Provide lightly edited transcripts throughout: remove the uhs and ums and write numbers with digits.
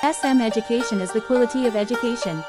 SM education is the quality of education.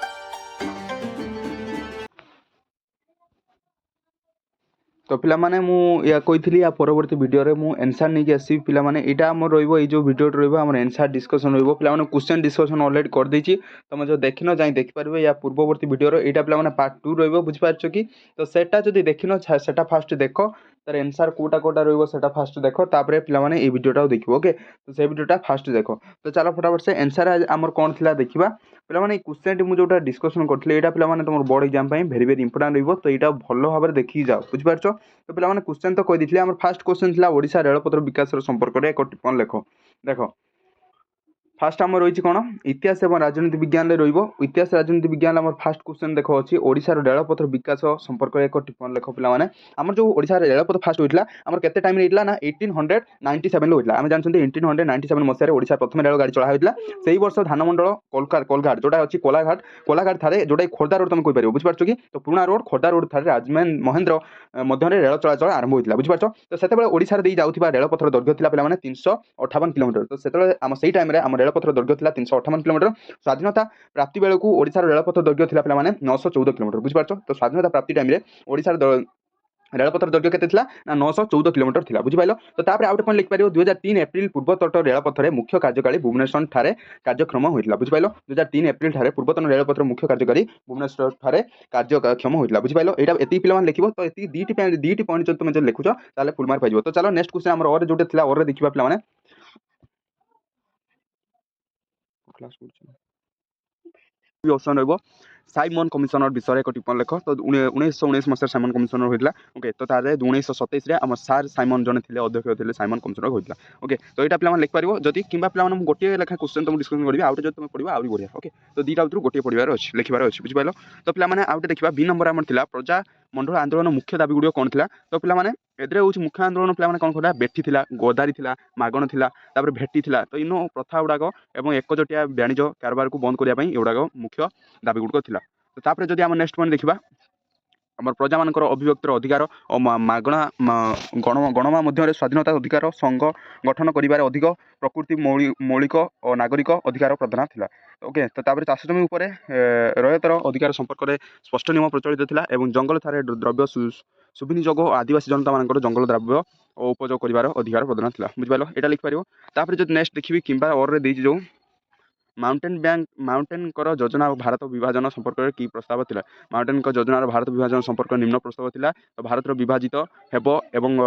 तो पिला माने मु या कही या परवर्ती वीडियो रे मु आंसर नहीं आसी पिला माने एटा हमर रहइबो ए जो वीडियो रहइबो हमर आंसर डिस्कशन रहइबो पिला माने क्वेश्चन डिस्कशन ऑलरेडी कर देछि तमे जो देखिनो जाई देख परबे या पूर्ववर्ती वीडियो रे एटा पिला माने पार्ट 2 रहइबो बुझ पारछो कि तो सेटा जदी देखिनो सेटा फास्ट देखो तार आंसर कोटा कोटा रहइबो सेटा फास्ट देखो तापरे पिला माने ए वीडियोटा देखिबो ओके तो से वीडियोटा फास्ट देखो तो चलो फटाफट से आंसर हमर कोन थिला देखिबा पिला माने क्वेश्चन मु जोटा डिस्कशन करथले एटा पिला माने तमर बोर्ड एग्जाम पई वेरी वेरी इंपोर्टेंट रहइबो तो एटा भलो भाबरे देखि जाओ बुझ पारछो तो पिला माने क्वेश्चन तो कहि दिथले हमर फर्स्ट क्वेश्चन थिला ओडिसा रेलपत्र विकास संपर्क रे एक टिप्पणी लेखो देखो फास्ट आम रही कौन इतिहास और राजनीति विज्ञान रही इतिहास राजनीति विज्ञान आम फास्ट क्वेश्चन देख अच्छी ओडिशा रेलपथ विकास संपर्क एक टिप्पणी लेख पे आम जो ओडिशा रेलपथ फास्ट होता आम के टाइम होता ना 1897 होता आम जानते 1897 मसीह ओडिशा प्रथम रेल गाड़ी चला होता से वर्ष धानमंडल कोलघाट जोटा अच्छी कोलाघाट थारे जोटा खोर्धा रोड तुम कहीपर बुझीपार कि तो पुराना रोड खोर्धा रोड थारे राजमेन महेंद्र मध्य रेल चलाचल आरंभ होता बुझीपार तो से ओडिशा जाऊा रेलपथर दैर्घ्य था पे 358 किलोमीटर तो से आम से टाइम आम रेलपथर दैर्घ्य था 358 किलोमीटर स्वाधीनता प्राप्ति बेलू ओडिशार रेलपथ दैर्घ्य था पे 914 किलोमीटर बुझीपार तो स्वाधीनता प्राप्ति टाइम ओडिशार रेलपथर दैर्घ्य के ना 914 किलोमीटर था बुझिपाल तो तापर आउट पॉइंट लिखिपार 2003 एप्रिल पूर्वतट रेलपथर मुख्य कार्यकारी भुवनेश्वर ठारे कार्यक्रम होता बुझिपाल 2003 एप्रिल ठारे पूर्वतन रेलपथर मुख्य कार्यकारी भुवनेश्वर ठारे कार्यक्षम होता बुझिपाल यहाँ एति पिला लिख तो ये दीटी पॉइंट जो तुम लिखुच ताले फुल मार्क पाइब तो चलो नेक्स्ट क्वेश्चन आम और जो था और देखा पे ऑप्शन रही साइमन कमिशनर विषय एक टिप्पणी लेख तो 1919 मसीह साइमन कमिशनर होता ओके तो तार 1927 आम सार साइमन जन थे अध्यक्ष थे साइमन कमिशनर होता ओके तो यहाँ पे लिखिपार जदि कि गोटे लेखा क्वेश्चन तुम डिस्कसन करी आउटे जो तुम पढ़ा आउरी बढ़िया ओके तो दुईटा भर गोटे पढ़ार अच्छे लिखार अच्छे बुझिपाल तो पे आउटे देखा बी नंबर आम प्रजा मंडल आंदोलन मुख्य दाबी गुड़ कौन था तो पे एदरे हूँ मुख्य आंदोलन पे कौन कहला बेठी थिला गदारी थिला मागण थिला तापर भेटी थिला तो इन प्रथा गुड़ाक और एकजटिया वाणिज्य कारबार को बंद करने एगुड़ाक मुख्य दाबी गुड़क थिला तो तापर जदि आम नेक्स्ट पॉइंट देखा आम प्रजा मानकर अभिव्यक्तिर अधिकार और मागणा गणमा मध्य स्वाधीनता अधिकार संघ गठन करिबार अधिक प्रकृति मौलिक और नागरिक अधिकार प्रदान थिला ओके तो तापर चाष जमी उपर रयतर अधिकार संपर्क में स्पष्ट नियम प्रचलित थिला एवं जंगल थारे द्रव्य सुविनियोग और आदिवासी जनता मानकर जंगल द्रव्य और उपयोग करिबार अधिकार प्रदान थिला बुझिपाल एटा लिखिपार तापर जो नेक्स्ट देखिबी किंबा और देछि जो माउंटेन कर योजना और भारत विभाजन संपर्क में कि प्रस्ताव थिला माउंटेन का योजना भारत विभाजन संपर्क निम्न प्रस्ताव थिला तो भारत विभाजित हेबो एवं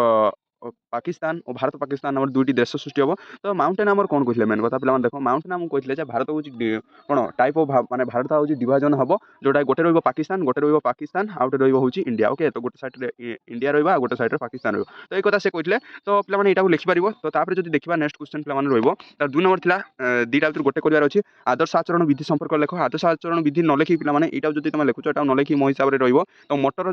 पाकिस्तान और भारत पाकिस्तान आम दुईटी देश सृष्टि हम तो माउंटेन आम कौन कहते मेन कथा पे देख माउंटेन आमको कहते भारत हूँ कौन टाइप ऑफ माने भारत हूँ डिवाजन हम जोटा गोटे रही पाकिस्तान आउटे रही इंडिया ओके तो गोटे साइड इंडिया रहा गोटे साइड पाकिस्तान रही तो ये कथा से कहते तो पे यहाँ लिखिपार तो तापर जो देखा नेक्स्ट क्वेश्चन पे रहा 2 नंबर था दुईटा भर गोटे करार अच्छी आदर्श आचरण विधि संपर्क लेख आदर्श आचरण विधि न लिखी पे यहाँ जो तुम लिखुच न लिखी मो हिसाब से तो मोटर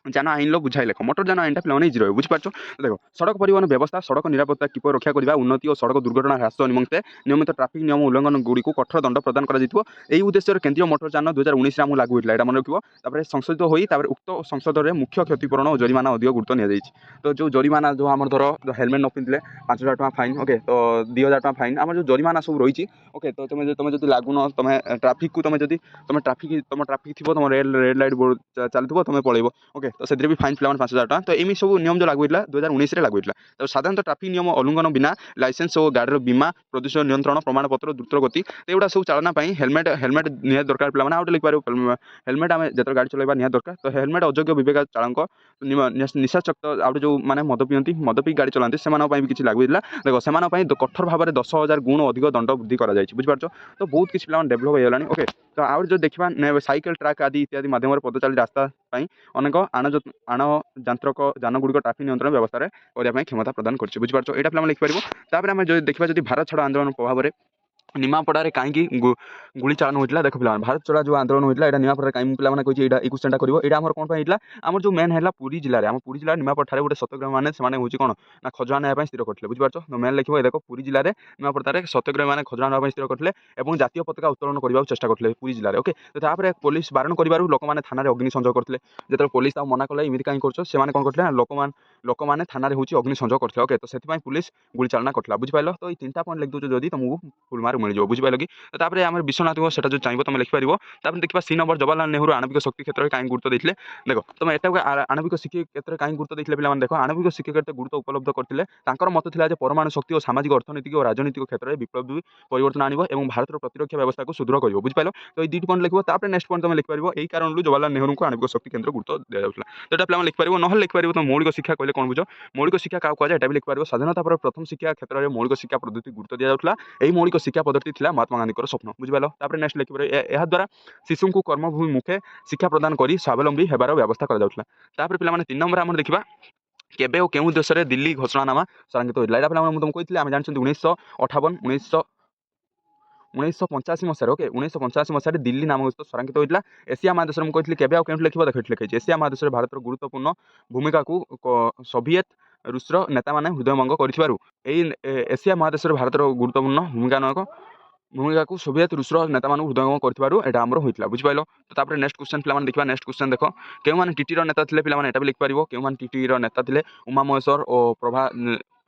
जान आईन बुझाई लेख मोटर जान आईन पे इजी रही बुझीपार देखो सड़क परिवहन व्यवस्था सड़क निरापत्ता किपर रक्षा करने उन्नति और सड़क दुर्घटना ह्रास निमंते नियमित ट्राफिक नियम उल्लंघन गुड़ी को कठोर दंड प्रदान कर उद्देश्य केन्द्रीय मोटर यान 2019 में लागू होता है मन रखिए संशोधित होकर उक्त संसद में मुख्य क्षतिपूरण और जरिमाना अधिक गुरुत्व नि तो जो जरिमाना जो आम धर हेलमेट न पिंधले 5,000 टका फाइन ओके तो 2,000 टका फाइन आम जो जरिमाना सब रही ओके तो तुम जो लागुन तुम ट्राफिक को तुम ट्राफिक थी तुम रेड लाइट बोर्ड चलुव तुम पलैब ओके तो से भी फाइन पे 5,000 टका तो एम सब नियम जो लागू होता 2019 में लागू होता तो साधारणतः ट्राफिक नियम उल्लंघन बिना लाइसेंस और गाड़ी बीमा प्रदूषण नियंत्रण प्रमाणपत्र द्रुत गति तो यहाँ सब चालना हेलमेट निहत दरकार पे आउटे लिखिपार हेलमेट आम जो गाड़ी चलवा निहत दरकार तो हेलमेट अयोग्य विवेक चालक निशाचक्त आउटे जो मैंने मद पीती मद पी गाड़ी चलाते से किसी लागू होता देखो से कठोर भाव में 10,000 गुण अधिक दंड वृद्धि कर बुझीपार तो बहुत किसी पे डेभलप हो गलानी ओके तो आउट जो देखा साइकेल ट्राक आदि इत्यादि माध्यम पदचाली रास्ता अनेक आण यांत्रिक जान गुड़िक ट्राफिक नियंत्रण व्यवस्था करने क्षमता प्रदान कर बुझीपार यहाँ पे लिखिपार आम जो देखा भारत छाड़ आंदोलन प्रभाव में निमापड़ा कहीं गुली चालन होता देख पे भारत छड़ा जो आंदोलन होता है निमापड़ा कहीं पे कही क्वेश्चन करा कौन होता आम जो मेन है पुरी जिले में पुरी जिला निमापड़ा गोटे सत्यग्राही मैंने हूँ कौन ना खजना नाप स्थिर करते बुझीपार तो मेन लिखे देख पुरी जिले में निमापड़ा सत्यग्राही मैंने खजना नाप स्थिर करते और जातीय पताका उत्तोलन करने चेष्टा करते पुरी जिले ओके तो तापर पुलिस बारण कर लोक मैंने थाना अग्नि संजोग करते जो पुलिस मना कले इमित कहीं कर कौन करते लोक ଲୋକମାନେ ଥାନାରେ ହେଉଛି ଅଗ୍ନି ସଂଯୋଗ କରିଥିଲେ। ଓକେ, ତ ସେଥିପାଇଁ ପୁଲିସ ଗୁଳିଚାଳନା କରିଥିଲା। ବୁଝିପାରିଲ? ତ ଏଇ 3ଟା ପଏଣ୍ଟ ଲେଖିଦେଉଛ ଯଦି ତୁମକୁ ଫୁଲ୍ ମାର୍କ ମିଳିଯିବ। ବୁଝିପାରିଲ କି? ତ ତାପରେ ଆମର ବିଶ୍ୱନାଥ ସେଟା ଯଦି ଚାହିଁବ ତୁମେ ଲେଖିପାରିବ। ତାପରେ ଦେଖିବା ସି ନମ୍ବର ଜବାହରଲାଲ ନେହେରୁ ଆଣବିକ ଶକ୍ତି କ୍ଷେତ୍ରରେ କାହିଁକି ଗୁରୁତ୍ୱ ଦେଇଥିଲେ। ଦେଖ ତୁମେ ଏଟାକୁ ଆଣବିକ ଶିକ୍ଷା କ୍ଷେତ୍ରରେ କାହିଁକି ଗୁରୁତ୍ୱ ଦେଇଥିଲେ ପିଲାମାନେ ଦେଖ ଆଣବିକ ଶିକ୍ଷା କ୍ଷେତ୍ରରେ ଗୁରୁତ୍ୱ ଉପଲବ୍ଧ କରିଥିଲେ। ତାଙ୍କର ମତ ଥିଲା ଯେ ପରମାଣୁ ଶକ୍ତି ଓ ସାମାଜିକ ଅର୍ଥନୈତିକ ଓ ରାଜନୈତିକ କ୍ଷେତ୍ରରେ ବିପ୍ଳବୀ ପରିବର୍ତ୍ତନ ଆଣିବ ଏବଂ ଭାରତର ପ୍ରତିରକ୍ଷା ବ୍ୟବସ୍ଥାକୁ ସୁଦୃଢ଼ କରିବ। ବୁଝିପାରିଲ? ତ এই 2ଟି ପଏଣ୍ଟ ଲେଖିବ। ତାପରେ ନେକ୍ସଟ ପଏଣ୍ଟ ତୁମେ ଲେଖିପାରିବ ଏଇ କାରଣରୁ ଜବାହରଲାଲ ନେହେରୁଙ୍କୁ ଆଣବିକ ଶକ୍ତି କେନ୍ଦ୍ର ଗୁରୁତ୍ୱ ଦିଆଯାଉଥିଲା। ତ ଏଟା ପିଲାମାନେ ଲେଖିପାରିବ। ନହେଲେ ଲେଖିପାରିବ ତୁମେ ମୌଳିକ ଶିକ୍ଷା କହିଲେ କ'ଣ ବୁଝ? ମୌଳିକ ଶିକ୍ଷା କାହାକୁ କୁହାଯାଏ? ଏଟା ବି ଲେଖିପାରିବ। ସ୍ୱାଧୀନତା ପରେ ପ୍ରଥମ ଶିକ୍ଷା କ୍ଷେତ୍ରରେ ମୌଳିକ ଶିକ୍ଷା ପଦ୍ଧତି ଗୁରୁତ୍ୱ ଦିଆଯାଉଥିଲା। ଏହି ମୌଳିକ ଶିକ୍ଷା ପଦ୍ଧତି ଥିଲା ମହାତ୍ମା ଗାନ୍ଧୀଙ୍କର ସ୍ୱପ୍ନ। ବୁଝିପାରିଲ? ତାପରେ ନେକ୍ସଟ ଲେଖିପାରିବ ଏହାଦ୍ୱାରା ଶିଶୁଙ୍କୁ କର୍ମଭୂମି ମୁଖେ ଶିକ୍ଷା ପ୍ରଦାନ କରି ସ୍ୱାବଲମ୍ବୀ ହେବାର ବ୍ୟବସ୍ଥା କରାଯାଉଥିଲା। ତାପରେ ପିଲାମାନେ 3 ନମ୍ବର ଆମର ଦେଖିବା କେବେ ଓ କେଉଁ ଦେଶରେ ଦିଲ୍ଲୀ ଘୋଷଣାନାମା ସ୍ୱାକ୍ଷରିତ ହୋଇଥିଲା। ଏଇଟା ପିଲାମାନେ ମୁଁ ତୁମକୁ କହିଥିଲି ଆମେ ଜାଣିଛନ୍ତି 1958 1985 ମସିହାରେ ଓକେ 1985 ମସିହାରେ ଦିଲ୍ଲୀ ନାମକ ସ୍ୱାକ୍ଷରିତ ହୋଇଥିଲା। ଏସିଆ ମହାଦେଶରେ ମୁଁ କହିଥିଲି କେବେ ଆଉ କେଉଁଠି ଲେଖିବ ଦେଖ ଏଠି ଲେଖିଛି ଏସିଆ ମହାଦେଶରେ ଭାରତର ଗୁରୁତ୍ୱପୂର୍ଣ୍ଣ ଭୂମିକାକୁ ସୋଭିଏତ ରୁଷର ନେତାମାନେ ହୃଦୟଙ୍ଗମ କରିଥିବାରୁ ଏହି ଏସିଆ ମହାଦେଶରେ ଭାରତର ଗୁରୁତ୍ୱପୂର୍ଣ୍ଣ ଭୂମିକାକୁ ସୋଭିଏତ ରୁଷର ନେତାମାନଙ୍କୁ ହୃଦୟଙ୍ଗମ କରିଥିବାରୁ ଏଇଟା ଆମର ହୋଇଥିଲା। ବୁଝିପାରିଲ? ତ ତାପରେ ନେକ୍ସଟ କ୍ୱେଶ୍ଚନ ପିଲାମାନେ ଦେଖିବା। ନେକ୍ସଟ କ୍ୱେଶ୍ଚନ ଦେଖ କେଉଁମାନେ ଟିଟିର ନେତା ଥିଲେ ପିଲାମାନେ ଏଟା ବି ଲିଖିପାରିବ। କେଉଁମାନେ ଟିଟିର ନେତା ଥିଲେ? ଉମା ମହେଶ୍ୱର ଓ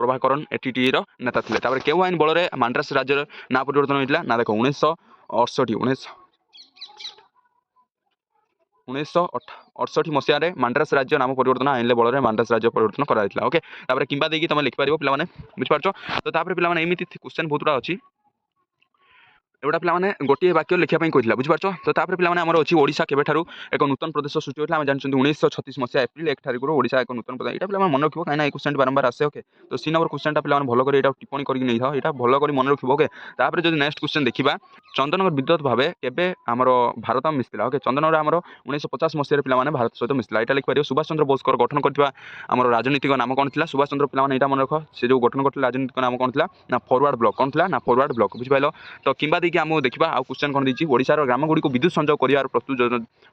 ପ୍ରଭାକରନ ଏଟିଟିର ନେତା ଥିଲେ। ତାପରେ କେଉଁ ଆଇନ ବଳରେ ମାଡ୍ରାସ ରାଜ୍ୟର ନାଁ ପରିବର୍ତ୍ତନ ହୋଇଥିଲା? ନା ଦେଖ 1968 ମସିହାରେ ମାଡ୍ରାସ ରାଜ୍ୟ ନାମ ପରିବର୍ତ୍ତନ ଆଇନ ବଳରେ ମାଡ୍ରାସ ରାଜ୍ୟ ପରିବର୍ତ୍ତନ କରାଯାଇଥିଲା। ଓକେ, ତାପରେ କିମ୍ବା ଦେଇକି ତମେ ଲେଖିପାରିବ ପିଲାମାନେ। ବୁଝିପାରୁଛ? ତ ତାପରେ ପିଲାମାନେ ଏମିତି କ୍ୱେଶ୍ଚନ ବହୁତଟା ଅଛି। ଏଗୁଡ଼ା ପିଲାମାନେ ଗୋଟିଏ ବାକ୍ୟ ଲେଖିବା ପାଇଁ କହିଥିଲା। ବୁଝିପାରୁଛ? ତ ତାପରେ ପିଲାମାନେ ଆମର ଅଛି ଓଡ଼ିଶା କେବେଠାରୁ ଏକ ନୂତନ ପ୍ରଦେଶ ସୃଷ୍ଟି ହୋଇଥିଲା। ଆମେ ଜାଣିଛନ୍ତି 1936 ମସିହା ଏପ୍ରିଲ 1 ତାରିଖରୁ ଓଡ଼ିଶା ଏକ ନୂତନ ପ୍ରଦେଶ। ଏଇଟା ପିଲାମାନେ ମନେ ରଖିବ କାହିଁକିନା ଏଇ କ୍ୱେଶ୍ଚନଟି ବାରମ୍ବାର ଆସେ। ଓକେ, ତ ସି ନମ୍ବର କ୍ୱେଶ୍ଚନଟା ପିଲାମାନେ ଭଲ କରି ଏଇଟା ଟିପ୍ପଣୀ କରିକି ନେଇଥାଅ। ଏଇଟା ଭଲ କରି ମନେ ରଖିବ। ଓକେ, ତାପରେ ଯଦି ନେକ୍ସଟ କ୍ୱେଶ୍ଚନ ଦେଖିବା ଚନ୍ଦନଗଡ଼ ବିଦ୍ୟୁତ୍ ଭାବେ କେବେ ଆମର ଭାରତ ମିଶିଥିଲା? ଓକେ, ଚନ୍ଦନଗଡ଼ ଆମର 1950 ମସିହାରେ ପିଲାମାନେ ଭାରତ ସହିତ ମିଶିଥିଲା। ଏଇଟା ଲେଖିପାରିବ। ସୁଭାଷ ଚନ୍ଦ୍ର ବୋଷଙ୍କର ଗଠନ କରିଥିବା ଆମର ରାଜନୈତିକ ନାମ କ'ଣ ଥିଲା? ସୁଭାଷ ଚନ୍ଦ୍ର ପିଲାମାନେ ଏଇଟା ମନେ ରଖ ସେ ଯେଉଁ ଗଠନ କରିଥିଲେ ରାଜନୈତିକ ନାମ କ'ଣ ଥିଲା? ନା ଫରୱାର୍ଡ ବ୍ଲକ। କ'ଣ ଥିଲା? ନା ଫରୱାର୍ଡ ବ୍ଲକ। ବୁଝିପାରିଲ? ତ କିମ୍ବା ଦେଇକି ଆମକୁ ଦେଖିବା ଆଉ କ୍ୱେଶ୍ଚନ କ'ଣ ଦେଇଛି? ଓଡ଼ିଶାର ଗ୍ରାମଗୁଡ଼ିକୁ ବିଦ୍ୟୁତ୍ ସଂଯୋଗ କରିବାର ପ୍ରସ୍ତୁତ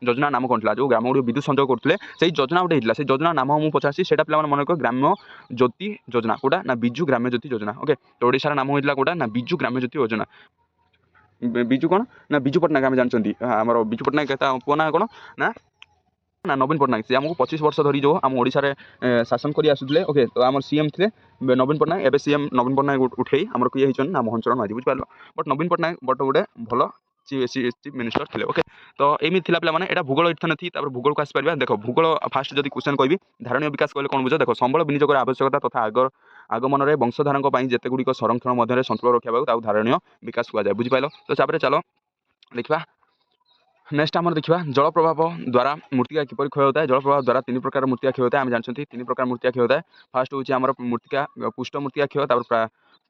ଯୋଜନା ନାମ କ'ଣ ଥିଲା? ଯେଉଁ ଗ୍ରାମଗୁଡ଼ିକୁ ବିଦ୍ୟୁତ୍ ସଂଯୋଗ କରୁଥିଲେ ସେଇ ଯୋଜନା ଗୋଟେ ହେଇଥିଲା। ସେଇ ଯୋଜନା ନାମ ମୁଁ ପଚାରିଛି ସେଇଟା ପିଲାମାନେ ମନେ ରଖ ଗ୍ରାମ୍ୟ ଜ୍ୟୋତି ଯୋଜନା। କୋଉଟା? ନା ବିଜୁ ଗ୍ରାମ୍ୟ ଜ୍ୟୋତି ଯୋଜନା। ଓକେ, ତ ଓଡ଼ିଶାର ନାମ ହୋଇଥିଲା କୋଉଟା? ନା ବିଜୁ ଗ୍ରାମ୍ୟ ଜ୍ୟୋତି ଯୋଜନା। ବିଜୁ କ'ଣ? ନା ବିଜୁ ପଟ୍ଟନାୟକ। ଆମେ ଜାଣିଛନ୍ତି ଆମର ବିଜୁ ପଟ୍ଟନାୟକ ତା ପୁଅ ନାଁ କ'ଣ? ନା ନବୀନ ପଟ୍ଟନାୟକ। ସେ ଆମକୁ 25 ବର୍ଷ ଧରି ଯେଉଁ ଆମ ଓଡ଼ିଶାରେ ଶାସନ କରି ଆସୁଥିଲେ। ଓକେ, ତ ଆମର ସିଏମ୍ ଥିଲେ ନବୀନ ପଟ୍ଟନାୟକ। ଏବେ ସିଏମ୍ ନବୀନ ପଟ୍ଟନାୟକ ଉଠେଇ ଆମର କିଏ ହେଇଛନ୍ତି? ନା ମୋହନ ଚରଣ ମାଝୀ। ବୁଝିପାରିଲ? ବଟ୍ ନବୀନ ପଟ୍ଟନାୟକ ଗୋଟେ ଭଲ ଚିଫ୍ ମିନିଷ୍ଟର ଥିଲେ। ଓକେ, ତ ଏମିତି ଥିଲା ପିଲାମାନେ। ଏଇଟା ଭୂଗୋଳ ଅର୍ଥନୀତି। ତାପରେ ଭୂଗୋଳକୁ ଆସିପାରିବା। ଦେଖ ଭୂଗୋଳ ଫାଷ୍ଟ ଯଦି କ୍ୱେଶ୍ଚନ କହିବି ଧାରଣୀୟ ବିକାଶ କହିଲେ କ'ଣ ବୁଝ? ଦେଖ ସମ୍ବଳ ବିନିଯୋଗର ଆବଶ୍ୟକତା ତଥା ଆଗମନରେ ବଂଶଧାରଙ୍କ ପାଇଁ ଯେତେଗୁଡ଼ିକ ସଂରକ୍ଷଣ ମଧ୍ୟରେ ସନ୍ତୁଳନ ରଖିବାକୁ ତାକୁ ଧାରଣୀୟ ବିକାଶ କୁହାଯାଏ। ବୁଝିପାରିଲ? ତ ତାପରେ ଚାଲ ଦେଖିବା ନେକ୍ସଟ ଆମର ଦେଖିବା ଜଳପ୍ରଭାବ ଦ୍ୱାରା ମୃତ୍ତିକା କିପରି କ୍ଷୟ ହୋଇଥାଏ। ଜଳପ୍ରଭାବ ଦ୍ୱାରା 3 ପ୍ରକାର ମୃତ୍ତିକା କ୍ଷୟ ହୋଇଥାଏ। ଆମେ ଜାଣିଛନ୍ତି 3 ପ୍ରକାର ମୃତ୍ତିକା କ୍ଷୟ ହୋଇଥାଏ। ଫାଷ୍ଟ ହେଉଛି ଆମର ମୃତ୍ତିକା ପୁଷ୍ଟ ମୃତ୍ତିକା କ୍ଷୟ, ତାପରେ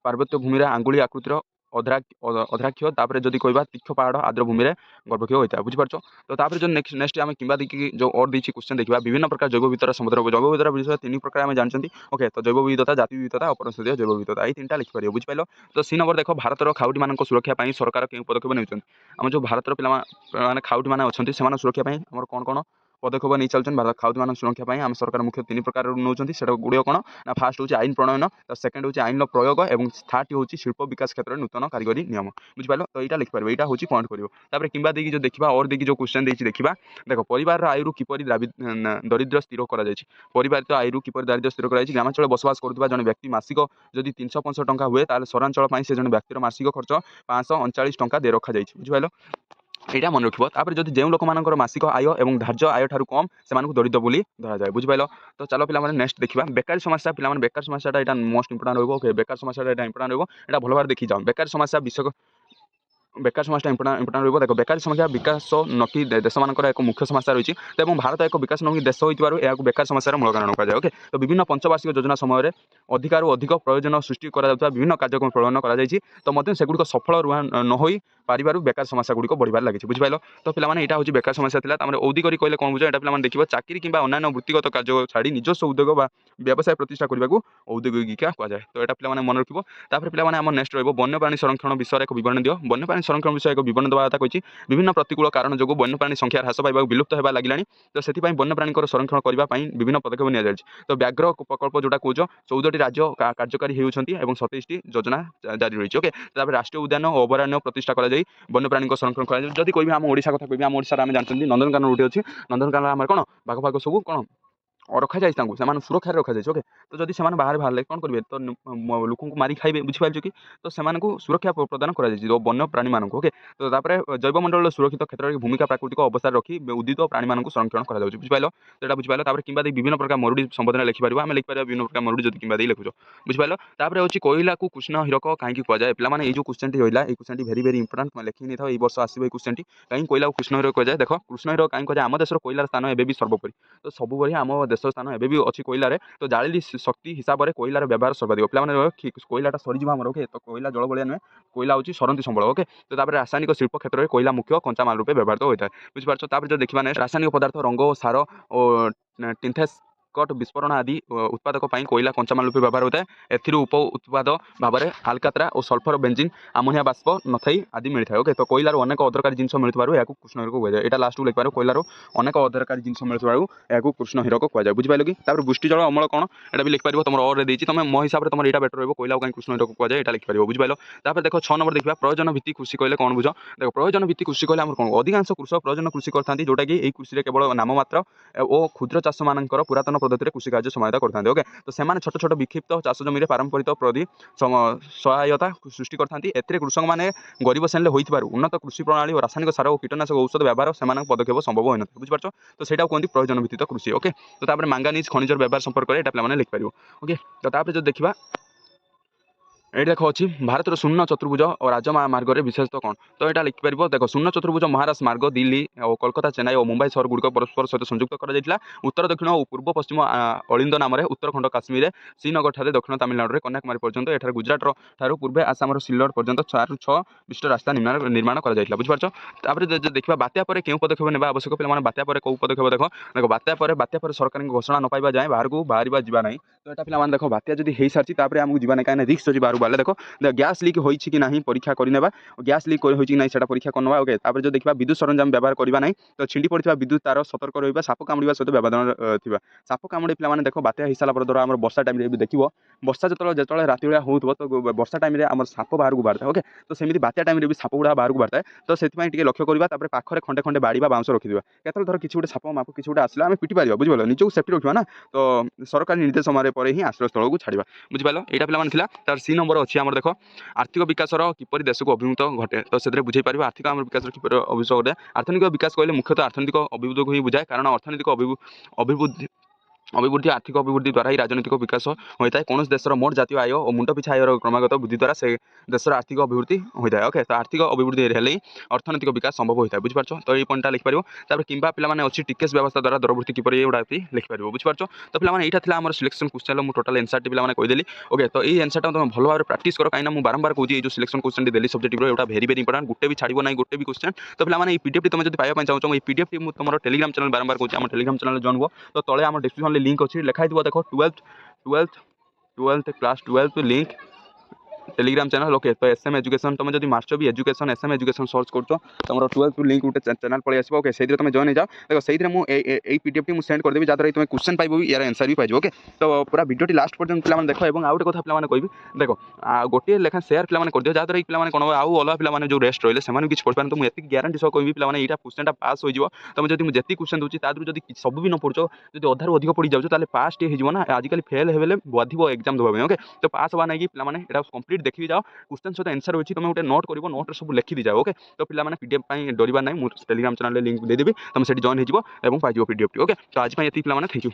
ପାର୍ବତ୍ୟ ଭୂମିରେ ଆଙ୍ଗୁଳି ଆକୃତିର ଅଧ୍ରାକ୍ଷ, ତାପରେ ଯଦି କହିବା ତୀକ୍ଷ୍ଣ ପାହାଡ଼ ଆର୍ଦ୍ର ଭୂମିରେ ଗର୍ଭକ୍ଷୟ ହୋଇଥାଏ। ବୁଝିପାରୁଛ? ତ ତାପରେ ଯଦି ନେକ୍ସଟ ଆମେ କିମ୍ବା ଦେଇକି ଯେଉଁ ଅର୍ ଦେଇଛି କ୍ୱେଶ୍ଚନ ଦେଖିବା ବିଭିନ୍ନ ପ୍ରକାର ଜୈବ ବିବିଧତାର ସମୁଦ୍ର ଜୈବ ବିବିଧତାର ବିଷୟ 3 ପ୍ରକାର ଆମେ ଜାଣିଛନ୍ତି। ଓକେ, ତ ଜୈବ ବିବିଧତା, ଜାତି ବିବିଧତା, ଅପରିସଂଖ୍ୟାତ ଜୈବ ବିବିଧତା ଏଇ 3ଟା ଲେଖିପାରିବ। ବୁଝିପାରିଲ? ତ ସି ନମ୍ବର ଦେଖ ଭାରତର ଖାଉଟିମାନଙ୍କ ସୁରକ୍ଷା ପାଇଁ ସରକାର କେଉଁ ପଦକ୍ଷେପ ନେଉଛନ୍ତି? ଆମ ଯେଉଁ ଭାରତର ପିଲାମାନେ ଖାଉଟିମାନେ ଅଛନ୍ତି ସେମାନଙ୍କ ସୁରକ୍ଷା ପାଇଁ ଆମର କ'ଣ ପଦକ୍ଷେପ ନେଇ ଚାଲୁଛନ୍ତି? ଭାରତ ଖାଉଟିମାନଙ୍କ ସୁରକ୍ଷା ପାଇଁ ଆମ ସରକାର ମୁଖ୍ୟ 3 ପ୍ରକାର ନେଉଛନ୍ତି। ସେଟା ଗୁଡ଼ିକ କ'ଣ? ନା ଫାଷ୍ଟ ହେଉଛି ଆଇନ ପ୍ରଣୟନ, ତ ସେକେଣ୍ଡ ହେଉଛି ଆଇନର ପ୍ରୟୋଗ ଏବଂ ଥାର୍ଡ ହେଉଛି ଶିଳ୍ପ ବିକାଶ କ୍ଷେତ୍ରରେ ନୂତନ କାରିଗରୀ ନିୟମ। ବୁଝିପାରିଲ? ତ ଏଇଟା ଲେଖିପାରିବ। ଏଇଟା ହେଉଛି ପଏଣ୍ଟ କରିବ। ତାପରେ କିମ୍ବା ଦେଇକି ଯେଉଁ ଦେଖିବା ଅର୍ ଦେଇକି ଯେଉଁ କ୍ୱେଶ୍ଚନ ଦେଇଛି ଦେଖିବା। ଦେଖ ପରିବାରର ଆୟରୁ କିପରି ଦରିଦ୍ର ସ୍ଥିର କରାଯାଇଛି? ପରିବାରିତ ଆୟରୁ କିପରି ଦାରିଦ୍ର୍ୟ ସ୍ଥିର କରାଯାଇଛି? ଗ୍ରାମାଞ୍ଚଳରେ ବସବାସ କରୁଥିବା ଜଣେ ବ୍ୟକ୍ତି ମାସିକ ଯଦି 365 ଟଙ୍କା ହୁଏ ତାହେଲେ ସହରାଞ୍ଚଳ ପାଇଁ ସେ ଜଣେ ବ୍ୟକ୍ତିର ମାସିକ ଖର୍ଚ୍ଚ 539 ଟଙ୍କା ଦେଇ ରଖାଯାଇଛି। ବୁଝିପାରିଲ? ଏଇଟା ମନେ ରଖିବ। ତାପରେ ଯଦି ଯେଉଁ ଲୋକମାନଙ୍କର ମାସିକ ଆୟ ଏବଂ ଧାର୍ଯ୍ୟ ଆୟ ଠାରୁ କମ୍ ସେମାନଙ୍କୁ ଦରିଦ୍ର ବୋଲି ଧରାଯାଏ। ବୁଝିପାରିଲ? ତ ଚାଲ ପିଲାମାନେ ନେକ୍ସଟ ଦେଖିବା ବେକାରୀ ସମସ୍ୟା। ପିଲାମାନେ ବେକାର ସମସ୍ୟାଟା ଏଇଟା ମୋଷ୍ଟ ଇମ୍ପୋର୍ଟାଣ୍ଟ ରହିବ। ଓକେ, ବେକାର ସମସ୍ୟାଟା ଏଇଟା ଇମ୍ପୋର୍ଟାଣ୍ଟ ରହିବ। ଏଇଟା ଭଲ ଭାବରେ ଦେଖିଯାଅ। ବେକାରୀ ସମସ୍ୟା ବେକାର ସମସ୍ୟା ଇମ୍ପୋର୍ଟାଣ୍ଟ ରହିବ। ଦେଖ ବେକାରୀ ସମସ୍ୟା ବିକାଶୋନ୍ମୁଖୀ ଦେଶମାନଙ୍କର ଏକ ମୁଖ୍ୟ ସମସ୍ୟା ରହିଛି ଏବଂ ଭାରତ ଏକ ବିକାଶୋନ୍ମୁଖୀ ଦେଶ ହୋଇଥିବାରୁ ଏହାକୁ ବେକାର ସମସ୍ୟାର ମୂଳ କାରଣ କୁହାଯାଏ। ଓକେ, ତ ବିଭିନ୍ନ ପଞ୍ଚବାର୍ଷିକ ଯୋଜନା ସମୟରେ ଅଧିକରୁ ଅଧିକ ପ୍ରୟୋଜନ ସୃଷ୍ଟି କରାଯାଉଥିବା ବିଭିନ୍ନ କାର୍ଯ୍ୟକ୍ରମ ପ୍ରଣୟନ କରାଯାଇଛି। ତ ମଧ୍ୟ ସେଗୁଡ଼ିକ ସଫଳ ନ ହୋଇ ପାରିବାରୁ ବେକାର ସମସ୍ୟା ଗୁଡ଼ିକ ବଢ଼ିବାରେ ଲାଗିଛି। ବୁଝିପାରିଲ? ତ ପିଲାମାନେ ଏଇଟା ହେଉଛି ବେକାର ସମସ୍ୟା ଥିଲା। ତାପରେ ଔଦ୍ୟୋଗିକ କହିଲେ କ'ଣ ବୁଝ? ଏଇଟା ପିଲାମାନେ ଦେଖିବ ଚାକିରି କିମ୍ବା ଅନ୍ୟାନ୍ୟ ବୃତ୍ତିଗତ କାର୍ଯ୍ୟ ଛାଡ଼ି ନିଜସ୍ୱ ଉଦ୍ୟୋଗ ବା ବ୍ୟବସାୟ ପ୍ରତିଷ୍ଠା କରିବାକୁ ଔଦ୍ୟୋଗିକା କୁହାଯାଏ। ତ ଏଇଟା ପିଲାମାନେ ମନେ ରଖିବ। ତାପରେ ପିଲାମାନେ ଆମର ନେକ୍ସଟ ରହିବ ବନ୍ୟପ୍ରାଣୀ ସଂରକ୍ଷଣ ବିଷୟରେ ଏକ ବିବରଣୀ ଦିଅ। ବନ୍ୟପ୍ରାଣୀ ସଂରକ୍ଷଣ ବିଷୟରେ ଏକ ବିବରଣୀ ଦେବା କଥା କହିଛି। ବିଭିନ୍ନ ପ୍ରତିକୂଳ କାରଣ ଯୋଗୁଁ ବନ୍ୟପ୍ରାଣୀ ସଂଖ୍ୟା ହ୍ରାସ ପାଇବାକୁ ବିଲୁପ୍ତ ହେବା ଲାଗିଲାଣି। ତ ସେଥିପାଇଁ ବନ୍ୟପ୍ରାଣୀଙ୍କର ସଂରକ୍ଷଣ କରିବା ପାଇଁ ବିଭିନ୍ନ ପଦକ୍ଷେପ ନିଆଯାଇଛି। ତ ବ୍ୟାଘ୍ର ପ୍ରକଳ୍ପ ଯେଉଁଟା କହୁଛ 14ଟି ରାଜ୍ୟ କାର୍ଯ୍ୟକାରୀ ହେଉଛନ୍ତି ଏବଂ 27ଟି ଯୋଜନା ଜାରି ରହିଛି। ଓକେ, ତାପରେ ରାଷ୍ଟ୍ରୀୟ ଉଦ୍ୟାନ ଓ ଅଭୟାରଣ୍ୟ ପ୍ରତିଷ୍ଠା କରାଯାଇ ବନ୍ୟପ୍ରାଣୀଙ୍କ ସଂରକ୍ଷଣ କରାଯାଉଛି। ଯଦି କହିବି ଆମ ଓଡ଼ିଶା କଥା କହିବି ଆମ ଓଡ଼ିଶାରେ ଆମେ ଜାଣିଛନ୍ତି ନନ୍ଦନକାନନ ଗୋଟେ ଅଛି। ନନ୍ଦନକାନନ ଆମର କ'ଣ ବାଘ ସବୁ କ'ଣ ରଖାଯାଇଛି ତାଙ୍କୁ ସେମାନେ ସୁରକ୍ଷାରେ ରଖାଯାଇଛି ଓକେ। ତ ଯଦି ସେମାନେ ବାହାରେ ବାହାରିଲେ କ'ଣ କରିବେ ତ ଲୋକଙ୍କୁ ମାରି ଖାଇବେ ବୁଝିପାରୁଛ କି? ତ ସେମାନଙ୍କୁ ସୁରକ୍ଷା ପ୍ରଦାନ କରାଯାଇଛି ଯେଉଁ ବନ୍ୟ ପ୍ରାଣୀମାନଙ୍କୁ ଓକେ। ତ ତାପରେ ଜୈବମଣ୍ଡଳର ସୁରକ୍ଷିତ କ୍ଷେତ୍ରରେ ଭୂମିକା ପ୍ରାକୃତିକ ଅବସ୍ଥାରେ ରଖି ଉଦ୍ଭିଦ ପ୍ରାଣୀମାନଙ୍କୁ ସଂରକ୍ଷଣ କରାଯାଉଛି ବୁଝିପାରିଲ। ସେଟା ବୁଝିପାରିଲ। ତାପରେ କିମ୍ବା ଦେଇ ବିଭିନ୍ନ ପ୍ରକାର ମରୁଡ଼ି ସମ୍ବୋଧନରେ ଲେଖିପାରିବା ଆମେ ଲେଖିପାରିବା ବିଭିନ୍ନ ପ୍ରକାର ମରୁଡ଼ି ଯଦି କିମ୍ବା ଦେଇ ଲେଖୁଛ ବୁଝିପାରିଲ। ତାପରେ ହେଉଛି କୋଇଲାକୁ କୃଷ୍ଣ ହୀରକ କାହିଁକି କୁହାଯାଏ ପିଲାମାନେ ଏଇ ଯେଉଁ କ୍ୱେଶ୍ଚନଟି ରହିଲା ଏଇ କ୍ୱେଶ୍ଚନଟି ଭେରି ଇମ୍ପୋର୍ଟାଣ୍ଟ ତୁମେ ଲେଖି ନେଇଥାଅ ଏଇ ବର୍ଷ ଆସିବ ଏଇ କ୍ୱେଶ୍ଚନଟି କାହିଁକି କୋଇଲାକୁ କୃଷ୍ଣ ହୀରକ କୁହାଯାଏ ଦେଖ କୃଷ୍ଣ ହୀରକ କାହିଁକି କୁହାଯାଏ ଆମ ଦେଶର କୋଇଲାର ସ୍ଥାନ ଏବେ ବି ସର୍ବୋପରି ତ ସବୁଭଳି ଆମ ଦେଶର ସ୍ଥାନ ଏବେ ବି ଅଛି କୋଇଲାରେ ତ ଜାଳିଲି ଶକ୍ତି ହିସାବରେ କୋଇଲାର ବ୍ୟବହାର ସର୍ବାଧିକ ପିଲାମାନେ କୋଇଲାଟା ସରିଯିବ ଆମର ଓକେ ତ କୋଇଲା ଜଳ ଭଳିଆ ନୁହେଁ କୋଇଲା ହେଉଛି ସରନ୍ତି ସମ୍ବଳ ଓକେ। ତ ତାପରେ ରାସାୟନିକ ଶିଳ୍ପ କ୍ଷେତ୍ରରେ କୋଇଲା ମୁଖ୍ୟ କଞ୍ଚାମାଲ ରୂପେ ବ୍ୟବହୃତ ହୋଇଥାଏ ବୁଝିପାରୁଛ। ତାପରେ ଯଦି ଦେଖିବା ରାସାୟନିକ ପଦାର୍ଥ ରଙ୍ଗ ଓ ସାର ଓ ଟିନ୍ଥେସ୍କଟ୍ ବିସ୍ଫୋରଣ ଆଦି ଉତ୍ପାଦକ ପାଇଁ କୋଇଲା କଞ୍ଚାମାଲ ରୂପେ ବ୍ୟବହାର ହୋଇଥାଏ। ଏଥିରୁ ଉପ ଉତ୍ପାଦ ଭାବରେ ଆଲକାତ୍ରା ଓ ସଲଫର ବେଞ୍ଜିନ୍ ଆମୋନିଆ ବାଷ୍ପ ନଥାଇ ଆଦି ମିଳିଥାଏ ଓକେ। ତ କୋଇଲାରୁ ଅନେକ ଅଦରକାରୀ ଜିନିଷ ମିଳୁଥିବାରୁ ଏହାକୁ କୃଷ୍ଣ ହୀରକ କୁହାଯାଏ। ଏଇଟା ଲାଷ୍ଟକୁ ଲେଖିପାରିବ କୋଇଲାରୁ ଅନେକ ଅଦରକାରୀ ଜିନିଷ ମିଳୁଥିବାରୁ ଏହାକୁ କୃଷ୍ଣ ହୀରକ କୁହାଯାଏ ବୁଝିପାରିଲ କି। ତାପରେ ବୃଷ୍ଟି ଜଳ ଅମଳ କ'ଣ ଏଟା ବି ଲେଖିପାରିବ ତମର ଅରେ ଦେଇଛି ତମେ ମୋ ହିସାବରେ ତମର ଏଇଟା ବେଟର ରହିବ କୋଇଲାକୁ କାହିଁ କୃଷ୍ଣ ହୀରକ କୁହାଯାଏ ଏଟା ଲେଖିପାରିବ ବୁଝିପାରିଲ। ତାପରେ ଦେଖ 6 ନମ୍ବର ଦେଖିବା ପ୍ରয়োଜନ ଭିତ୍ତିକ କୃଷି କହିଲେ କ'ଣ ବୁଝ ଦେଖ ପ୍ରয়োଜନ ଭିତ୍ତିକ କୃଷି କହିଲେ ଆମର କ'ଣ ଅଧିକାଂଶ କୃଷକ ପ୍ରয়োଜନ କୃଷି କରିଥାନ୍ତି ଯେଉଁଟାକି ଏହି କୃଷିରେ କେବଳ ନାମମାତ୍ର ଓ କ୍ଷୁଦ୍ର ଚାଷମାନଙ୍କର ପୁରାତନ ପଦ୍ଧତିରେ କୃଷି କାର୍ଯ୍ୟ ସହାୟତା କରିଥାନ୍ତି ଓକେ। ତ ସେମାନେ ଛୋଟ ଛୋଟ ବିକ୍ଷିପ୍ତ ଚାଷ ଜମିରେ ପାରମ୍ପରିକ ପ୍ରତି ସହାୟତା ସୃଷ୍ଟି କରିଥାନ୍ତି। ଏଥିରେ କୃଷକମାନେ ଗରିବ ଶ୍ରେଣୀରେ ହୋଇଥିବାରୁ ଉନ୍ନତ କୃଷି ପ୍ରଣାଳୀ ଓ ରାସାୟନିକ ସାର ଓ କୀଟନାଶକ ଔଷଧ ବ୍ୟବହାର ସେମାନଙ୍କ ପଦକ୍ଷେପ ସମ୍ଭବ ହୋଇନଥାଏ ବୁଝିପାରୁଛ। ତ ସେଇଟାକୁ କୁହନ୍ତି ପ୍ରয়োଜନ ଭିତ୍ତିକ କୃଷି ଓକେ। ତ ତାପରେ ମାଙ୍ଗାନିଜ ଖଣିଜର ବ୍ୟବହାର ସମ୍ପର୍କରେ ଏଇଟା ପିଲାମାନେ ଲେଖିପାରିବ ଓକେ। ତ ତାପରେ ଯଦି ଦେଖିବା ଏଇଠି ଦେଖ ଅଛି ଭାରତର ଶୂନ୍ୟ ଚତୁର୍ଭୁଜ ଓ ରାଜମାର୍ଗରେ ବିଶେଷତଃ କ'ଣ ତ ଏଇଟା ଲିଖିପାରିବ ଦେଖ ଶୂନ୍ୟ ଚତୁର୍ଭୁଜ ମହାରାଷ୍ଟ୍ର ମାର୍ଗ ଦିଲ୍ଲୀ ଓ କୋଲକାତା ଚେନ୍ନାଇ ଓ ମୁମ୍ବାଇ ସହରଗୁଡ଼ିକ ପରସ୍ପର ସହିତ ସଂଯୁକ୍ତ କରାଯାଇଥିଲା। ଉତ୍ତର ଦକ୍ଷିଣ ଓ ପୂର୍ବ ପଶ୍ଚିମ ଅଳିନ୍ଦ ନାମରେ ଉତ୍ତରଖଣ୍ଡ କାଶ୍ମୀରରେ ଶ୍ରୀନଗରଠାରେ ଦକ୍ଷିଣ ତାମିଲନାଡୁରେ କନ୍ୟାକୁମାରୀ ପର୍ଯ୍ୟନ୍ତ ଏଠାରେ ଗୁଜରାଟର ଠାରୁ ପୂର୍ବେ ଆସାମର ସିଲଟ ପର୍ଯ୍ୟନ୍ତ 4ରୁ 6 ବିଶିଷ୍ଟ ରାସ୍ତା ନିର୍ମାଣ କରାଯାଇଥିଲା ବୁଝିପାରୁଛ। ତାପରେ ଯଦି ଦେଖିବା ବାତ୍ୟା ପରେ କେଉଁ ପଦକ୍ଷେପ ନେବା ଆବଶ୍ୟକ ପିଲାମାନେ ବାତ୍ୟା ପରେ କେଉଁ ପଦକ୍ଷେପ ଦେଖ ବାତ୍ୟା ପରେ ସରକାରଙ୍କ ଘୋଷଣା ନ ପାଇବା ଯାଏଁ ବାହାରକୁ ବାହାରିବା ଯିବା ନାହିଁ। ତ ଏଟା ପିଲାମାନେ ଦେଖ ବାତ୍ୟା ଯଦି ହେଇସାରିଛି ତାପରେ ଆମକୁ ଯିବା ନାହିଁ କାହିଁକିନା ରିସ୍କ ଅଛି ବାହାରକୁ ବାହାରିଲେ ଦେଖ ଗ୍ୟାସ୍ ଲିକ୍ ହୋଇଛି କି ନାହିଁ ପରୀକ୍ଷା କରିନେବା ଗ୍ୟାସ୍ ଲିକ୍ ହୋଇଛି କି ନାହିଁ ସେଟା ପରୀକ୍ଷା କରିନେବା ଓକେ। ତାପରେ ଯଦି ଦେଖିବା ବିଦ୍ୟୁତ୍ ସରଞ୍ଜାମ ବ୍ୟବହାର କରିବା ନାହିଁ ତ ଛିଣ୍ଡି ପଡ଼ିଥିବା ବିଦ୍ୟୁତ୍ ତାର ସତର୍କ ରହିବା ସାପ କାମୁଡ଼ିବା ସହିତ ବ୍ୟବଧାନ ଥିବା ସାପ କାମୁଡ଼ି ପିଲାମାନେ ଦେଖ ବାତ୍ୟା ହେଇସାରିଲା ପରେ ଧର ଆମର ବର୍ଷା ଟାଇମ୍ରେ ବି ଦେଖିବ ବର୍ଷା ଯେତେବେଳେ ରାତି ବେଳା ହେଉଥିବ ତ ବର୍ଷା ଟାଇମ୍ରେ ଆମର ସାପ ବାହାରକୁ ବାହାରିଥାଏ ଓକେ। ତ ସେମିତି ବାତ୍ୟା ଟାଇମ୍ରେ ବି ସାପ ଗୁଡ଼ା ବାହାରକୁ ବାହାରିଥାଏ ତ ସେଥିପାଇଁ ଟିକେ ଲକ୍ଷ୍ୟ କରିବା। ତାପରେ ପାଖରେ ଖଣ୍ଡେ ଖଣ୍ଡେ ବାଡ଼ି ବା ବାଉଁଶ ରଖିଥିବା କେତେବେଳେ ଧର କିଛି ଗୋଟେ ସାପ ମାପ କିଛି ଗୋଟେ ଆସିଲା ଆମେ ପିଟି ପାରିବା ବୁଝିପାରିଲ ନିଜକୁ ସେଫ୍ଟି ରଖିବା ନା ତ ସରକାରୀ ନିର୍ଦ୍ଦେଶ ସମୟରେ ପରେ ହିଁ ଆଶ୍ରୟସ୍ଥଳକୁ ଛାଡ଼ିବା ବୁଝିପାରିଲ। ଏଇଟା ପିଲାମାନେ ଥିଲା ତାର ସି ନମ୍ବର ଅଛି ଆମର ଦେଖ ଆର୍ଥିକ ବିକାଶର କିପରି ଦେଶକୁ ଅଭିମୁଖ ଘଟେ ତ ସେଥିରେ ବୁଝେଇ ପାରିବା ଆର୍ଥିକ ଆମର ବିକାଶର କିପରି ଅଭିମୁଖ ଘଟେ। ଆର୍ଥନୈତିକ ବିକାଶ କହିଲେ ମୁଖ୍ୟତଃ ଆର୍ଥନୈତିକ ଅଭିବୃଦ୍ଧିକୁ ହିଁ ବୁଝାଏ କାରଣ ଅର୍ଥନୈତିକ ଅଭିବୃଦ୍ଧି ଆର୍ଥିକ ଅଭିବୃଦ୍ଧି ଦ୍ୱାରା ହିଁ ରାଜନୈତିକ ବିକାଶ ହୋଇଥାଏ। କୌଣସି ଦେଶର ମୋଟ ଜାତୀୟ ଆୟ ଓ ମୁଣ୍ଡ ପିଛା ଆୟର କ୍ରମାଗତ ବୃଦ୍ଧି ଦ୍ୱାରା ସେ ଦେଶର ଆର୍ଥିକ ଅଭିବୃଦ୍ଧି ହୋଇଥାଏ ଓକେ। ତ ଆର୍ଥିକ ଅଭିବୃଦ୍ଧି ହେଲେ ହିଁ ଅର୍ଥନୈତିକ ବିକାଶ ସମ୍ଭବ ହୋଇଥାଏ ବୁଝିପାରୁଛ। ତ ଏଇ ପଏଣ୍ଟଟା ଲେଖିପାରିବ। ତାପରେ କିମ୍ବା ପିଲାମାନେ ଅଛି ଟିକେସ୍ ବ୍ୟବସ୍ଥା ଦ୍ୱାରା ଦରବୃତ୍ତି କିପରି ଏଗୁଡ଼ା ବି ଲେଖିପାରିବ ବୁଝିପାରୁଛ। ତ ପିଲାମାନେ ଏଇଟା ଥିଲା ଆମର ସିଲେକ୍ସନ୍ କ୍ୱେଶ୍ଚନ୍ ମୁଁ ଟୋଟାଲ୍ ଏନ୍ସର୍ଟି ପିଲାମାନେ କହିଦେଲି ଓକେ। ତ ଏଇ ଏନ୍ସର୍ଟା ତୁମେ ଭଲ ଭାବରେ ପ୍ରାକ୍ଟିସ୍ କର କାହିଁକିନା ମୁଁ ବାରମ୍ବାର କହୁଛି ଏଇ ଯେଉଁ ସିଲେକ୍ସନ୍ କ୍ୱେଶ୍ଚନ୍ଟି ଦେଲି ସବଜେକ୍ଟିଭ୍ର ଏଇଟା ଭେରି ଇମ୍ପୋର୍ଟାଣ୍ଟ ଗୋଟେ ବି ଛାଡ଼ିବ ନାହିଁ ଗୋଟେ ବି କ୍ୱେଶ୍ଚନ୍। ତ ପିଲାମାନେ ଏଇ ପିଡିଏଫ୍ଟି ତୁମେ ଯଦି ପାଇବା ପାଇଁ ଚାହୁଁଛ ଏଇ ପିଡିଏଫ୍ଟି ମୁଁ ତୁମର ଟେଲିଗ୍ରାମ ଚ୍ୟାନେଲ୍ ବାରମ୍ବାର କହୁଛି ଆମ ଟେଲିଗ୍ରାମ ଚ୍ୟାନେଲ୍ ଜଏନ୍ ହୁଅ। ତ ତଳେ ଆମ ଡିସ୍କ୍ରିପ୍ସନ୍ରେ ଲିଙ୍କ୍ ଅଛି ଲେଖା ହେଇଥିବ ଦେଖ 12th class 12th link Telegram channel okay. तो एसएम एजुकेशन तुम जब मार्च भी एजुकेशन एसएम एजुकेशन सर्च कर तुम 12 लिंक गोटे चैनल पलि आसो ओके। से तुम जॉइन हो जाओ देखो से पीडीएफ टी सेंड करदेवी जहाँ तुम क्वेश्चन पाइबो यार आंसर भी पाइबो ओके। तो पूरा वीडियो लास्ट पर्यंत पे देख और आउ गोटे कथा पे कह देखो गोटे लेखा सेयार पे कर दियो जहाँ द्वारा पे कौन आउ अलग पे जो रेस्ट रही है किसी पढ़ पारे। तो मुझे ग्यारंटी सह कहि पे यहाँ क्वेश्चन पास हो तुम जब मुझे क्वेश्चन दूसरी जब सब भी न पढ़ो जब अधारू अधिक पढ़ी जाओ तो पास हो ना आजिकल फेल हे बाधिव एग्जाम देवा ओके। तो पास हवा नहीं पे कंप्लीट देखी जाओ क्वेश्चन सहित आंसर होती तुम गोटे नोट कर नोट सब लिखी दी जाओ ओके। तो पे पीडीएफ डरवा ना मुझे टेलीग्राम चैनल लिंक देदेवी तुम से जॉइन हो पाइज पीडीएफ ओके। तो आज ये पे थैंक यू।